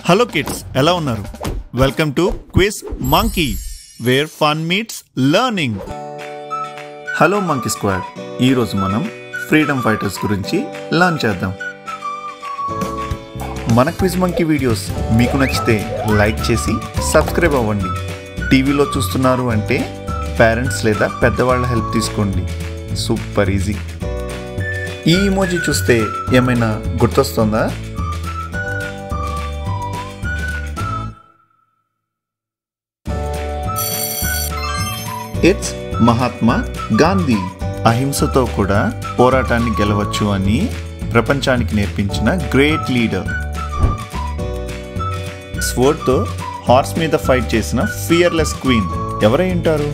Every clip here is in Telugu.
హలో కిడ్స్, ఎలా ఉన్నారు? Welcome to quiz monkey, where fun meets learning. Hello monkey squad, ఈరోజు మనం ఫ్రీడమ్ ఫైటర్స్ గురించి లర్న్ చేద్దాం. మన క్విజ్ మంకీ వీడియోస్ మీకు నచ్చితే లైక్ చేసి సబ్స్క్రైబ్ అవ్వండి. టీవీలో చూస్తున్నారు అంటే పేరెంట్స్ లేదా పెద్దవాళ్ళ హెల్ప్ తీసుకోండి. Super easy. ఈ ఇమోజీ చూస్తే ఏమైనా గుర్తొస్తుందా? ఇట్స్ మహాత్మా గాంధీ. అహింసతో కూడా పోరాటాన్ని గెలవచ్చు అని ప్రపంచానికి నేర్పించిన గ్రేట్ లీడర్. స్వర్డ్తో హార్స్ మీద ఫైట్ చేసిన ఫియర్లెస్ క్వీన్ ఎవరై ఉంటారు?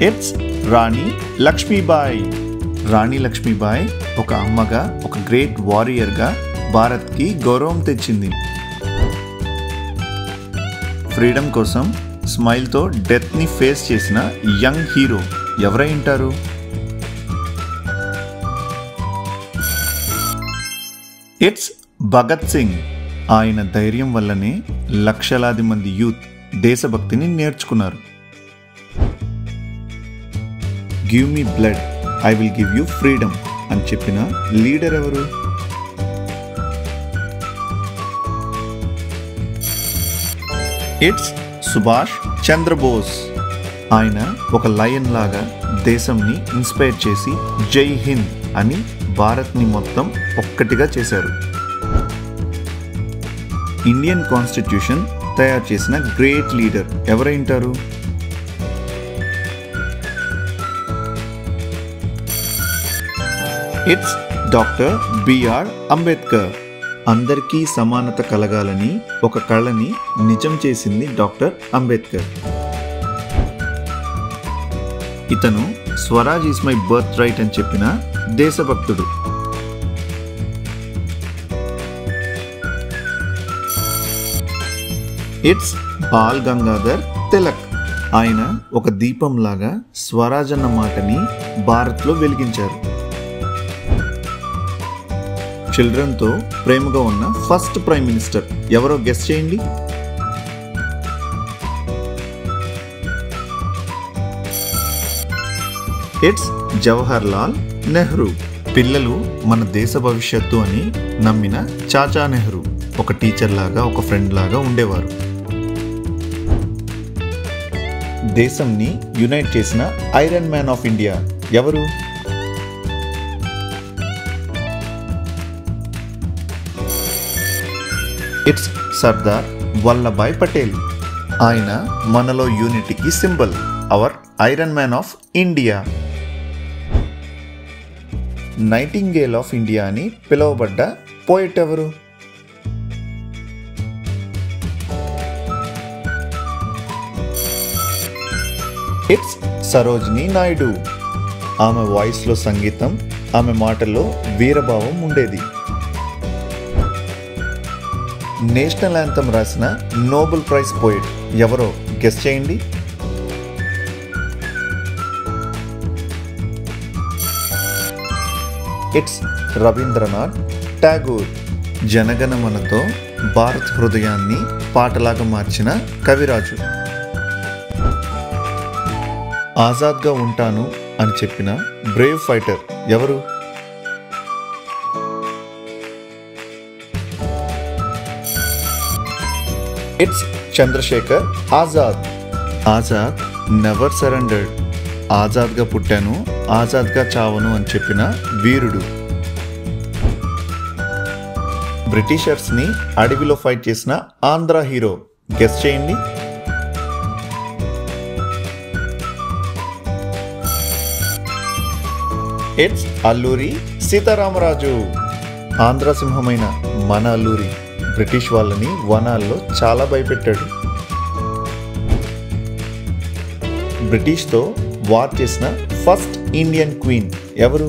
ఇట్స్ రాణి లక్ష్మీబాయి. రాణి లక్ష్మీబాయి ఒక అమ్మగా, ఒక గ్రేట్ వారియర్గా భారత్కి గౌరవం తెచ్చింది. ఫ్రీడమ్ కోసం స్మైల్తో డెత్ని ఫేస్ చేసిన యంగ్ హీరో ఎవరై ఉంటారు? ఇట్స్ భగత్ సింగ్. ఆయన ధైర్యం వల్లనే లక్షలాది మంది యూత్ దేశభక్తిని నేర్చుకున్నారు. Give me blood, I will give you freedom అని చెప్పిన లీడర్ ఎవరు? ఇట్స్ సుభాష్ చంద్రబోస్. ఆయన ఒక లయన్ లాగా దేశంని ఇన్స్పైర్ చేసి జై హింద్ అని భారత్ని మొత్తం ఒక్కటిగా చేశారు. ఇండియన్ కాన్స్టిట్యూషన్ తయారు చేసిన గ్రేట్ లీడర్ ఎవరై ఉంటారు? It's doctor B R Ambedkar. అందరికీ సమానత కలగాలని ఒక కళని నిజం చేసింది డాక్టర్ అంబేద్కర్. ఇతను swaraj is my birth right అని చెప్పిన దేశభక్తుడు. ఇట్స్ బాల్ గంగాధర్ తిలక్. ఆయన ఒక దీపంలాగా స్వరాజ్ అన్న మాటని భారత్లో వెలిగించారు. చిల్డ్రన్తో ప్రేమగా ఉన్న ఫస్ట్ ప్రైమ్ మినిస్టర్ ఎవరో గెస్ చేయండి. ఇట్స్ జవహర్ లాల్ నెహ్రూ. పిల్లలు మన దేశ భవిష్యత్తు అని నమ్మిన చాచా నెహ్రూ ఒక టీచర్ లాగా, ఒక ఫ్రెండ్ లాగా ఉండేవారు. దేశంని యునైట్ చేసిన ఐరన్ మ్యాన్ ఆఫ్ ఇండియా ఎవరు? ఇట్స్ సర్దార్ వల్లభాయ్ పటేల్. ఆయన మనలో యూనిటీకి symbol, our iron man of India. Nightingale of India అని పిలువబడ్డ పోయిట్ ఎవరు? ఇట్స్ సరోజినీ నాయుడు. ఆమె వాయిస్లో సంగీతం, ఆమె మాటల్లో వీరభావం ఉండేది. నేషనల్ యాంథమ్ రాసిన నోబెల్ ప్రైజ్ పోయిట్ ఎవరో గెస్ చేయండి. ఇట్స్ రవీంద్రనాథ్ ఠాగూర్. జనగణమనతో భారత్ హృదయాన్ని పాటలాగా మార్చిన కవిరాజు. ఆజాద్గా ఉంటాను అని చెప్పిన బ్రేవ్ ఫైటర్ ఎవరు? It's Chandrashekhar Azad. Azad never surrendered. ఆజాద్గా పుట్టాను, ఆజాద్గా చావను అని చెప్పిన వీరుడు. బ్రిటిషర్స్ని అడవిలో ఫైట్ చేసిన ఆంధ్ర హీరో గెస్ చేయండి. ఇట్స్ అల్లూరి సీతారామరాజు. ఆంధ్ర సింహమైన మన అల్లూరి బ్రిటిష్ వాళ్ళని వనాల్లో చాలా భయపెట్టాడు. బ్రిటిష్తో వార్ చేసిన ఫస్ట్ ఇండియన్ క్వీన్ ఎవరు?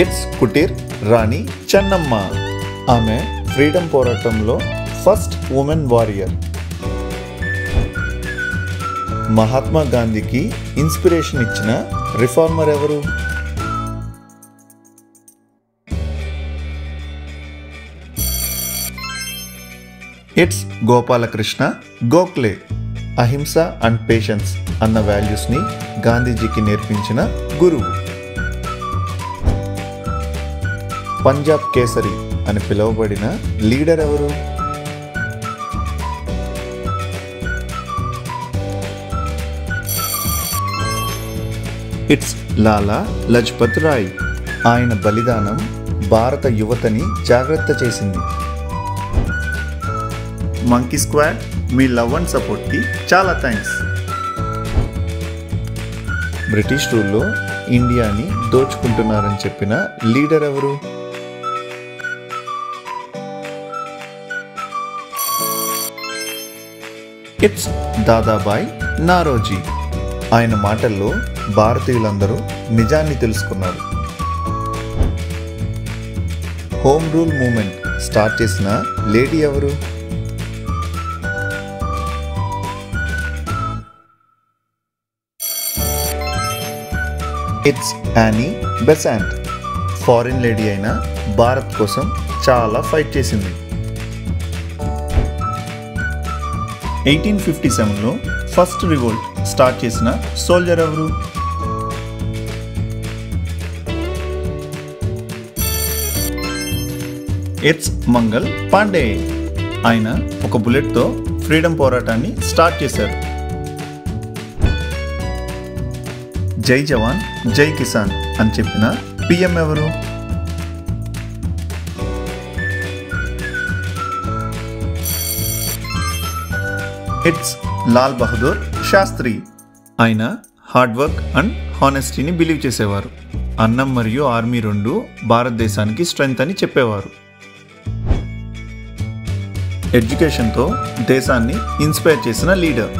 ఇట్స్ కుటీర్ రాణి చెన్నమ్మ. ఆమె ఫ్రీడమ్ పోరాటంలో ఫస్ట్ ఉమెన్ వారియర్. మహాత్మా గాంధీకి ఇన్స్పిరేషన్ ఇచ్చిన రిఫార్మర్ ఎవరు? ఇట్స్ గోపాలకృష్ణ గోఖలే. అహింస అండ్ పేషెన్స్ అన్న వాల్యూస్ని గాంధీజీకి నేర్పించిన గురువు. పంజాబ్ కేసరి అని పిలువబడిన లీడర్ ఎవరు? ఇట్స్ లాలా లజ్పత్ రాయ్. ఆయన బలిదానం భారత యువతని జాగ్రత్త చేసింది. మంకీ స్క్వాడ్, మీ లవ్ అండ్ సపోర్ట్కి చాలా థ్యాంక్స్. బ్రిటిష్ రూల్లో ఇండియాని దోచుకుంటున్నారని చెప్పిన లీడర్ ఎవరు? ఇట్స్ దాదాబాయ్ నారోజీ. ఆయన మాటల్లో భారతీయులందరూ నిజాన్ని తెలుసుకున్నారు. హోమ్ రూల్ మూవ్మెంట్ స్టార్ట్ చేసిన లేడీ ఎవరు? It's Annie Besant. Foreign lady అయిన భారత్ కోసం చాలా ఫైట్ చేసింది. 1857లో ఫస్ట్ రివోల్ట్ స్టార్ట్ చేసిన సోల్జర్ ఎవరు? ఇట్స్ మంగల్ పాండే. ఆయన ఒక బుల్లెట్తో ఫ్రీడమ్ పోరాటాన్ని స్టార్ట్ చేశారు. జై జవాన్ జై కిసాన్ అని చెప్పిన పిఎం ఎవరు? ఇట్స్ లాల్ బహదూర్ శాస్త్రి. ఆయన హార్డ్ వర్క్ అండ్ హానెస్టీని బిలీవ్ చేసేవారు. అన్నం మరియు ఆర్మీ రెండు భారతదేశానికి స్ట్రెంగ్త్ అని చెప్పేవారు. ఎడ్యుకేషన్తో దేశాన్ని ఇన్స్పైర్ చేసిన leader.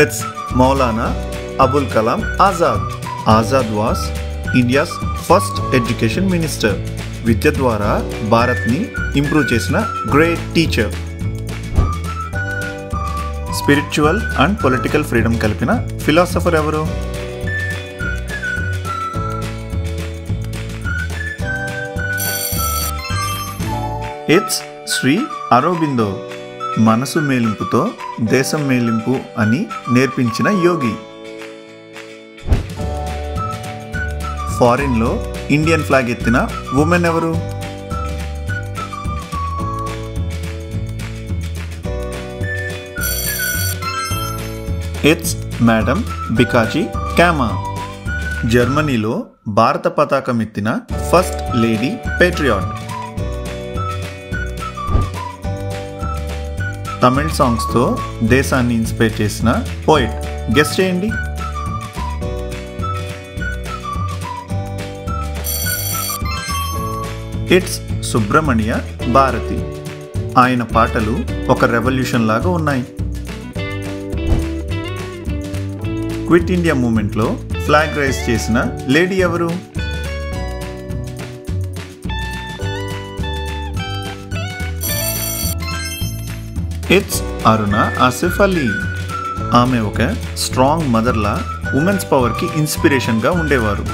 It's Maulana Abul Kalam Azad. Azad was India's first education minister. విద్య ద్వారా భారత్ని ఇంప్రూవ్ చేసిన great teacher. Spiritual and political freedom కలిపిన ఫిలాసఫర్ ఎవరు? ఇట్స్ శ్రీ అరబిందో. మనసు మేలింపుతో దేశం మేలింపు అని నేర్పించిన యోగి. ఫారిన్లో ఇండియన్ ఫ్లాగ్ ఎత్తిన ఉమెన్ ఎవరు? It's madam Bhikaiji Cama. జర్మనీలో భారత పతాకం ఎత్తిన ఫస్ట్ లేడీ పేట్రియాట్. తమిళ్ సాంగ్స్తో దేశాన్ని ఇన్స్పైర్ చేసిన పోయిట్. గెస్ చేయండి. ఇట్స్ సుబ్రహ్మణ్య భారతి. ఆయన పాటలు ఒక రెవల్యూషన్ లాగా ఉన్నాయి. క్విట్ ఇండియా మూవ్మెంట్లో ఫ్లాగ్ రైజ్ చేసిన లేడీ ఎవరు? ఇట్స్ అరుణ ఆసిఫ్ అలీ. ఆమె ఒక స్ట్రాంగ్ మదర్లా ఉమెన్స్ పవర్కి ఇన్స్పిరేషన్గా ఉండేవారు.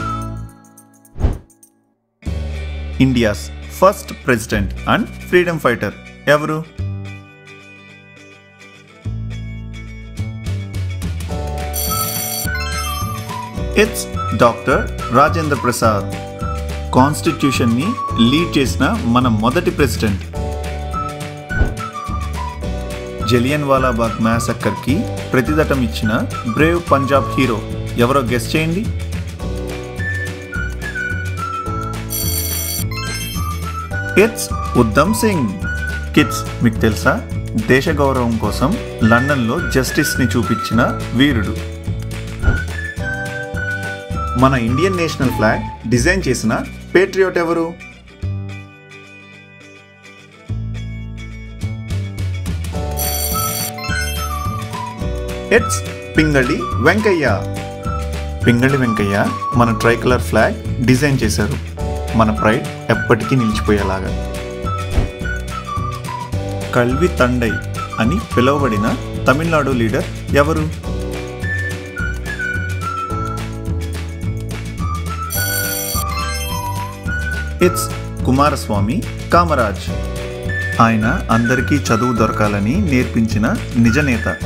India's first president and freedom fighter ఎవరు? It's doctor Rajendra Prasad. కాన్స్టిట్యూషన్ని లీడ్ చేసిన మన మొదటి ప్రెసిడెంట్. జలియన్ వాలాబాగ్ మ్యాసక్కర్కి ప్రతిఘటన ఇచ్చిన బ్రేవ్ పంజాబ్ హీరో ఎవరో గెస్ చేయండి. ఇట్స్ ఉద్దమ్ సింగ్. కిడ్స్, మీకు తెలుసా, దేశ గౌరవం కోసం లండన్లో జస్టిస్ని చూపించిన వీరుడు. మన ఇండియన్ నేషనల్ ఫ్లాగ్ డిజైన్ చేసిన పేట్రియాట్ ఎవరు? ఇట్స్ పింగళి వెంకయ్య. పింగళి వెంకయ్య మన ట్రైకలర్ ఫ్లాగ్ డిజైన్ చేశారు. మన ప్రైడ్ ఎప్పటికీ నిలిచిపోయేలాగా. కల్వి తండై అని పిలువబడిన తమిళనాడు లీడర్ ఎవరు? ఇట్స్ కుమారస్వామి కామరాజ్. ఆయన అందరికీ చదువు దొరకాలని నేర్పించిన నిజనేత.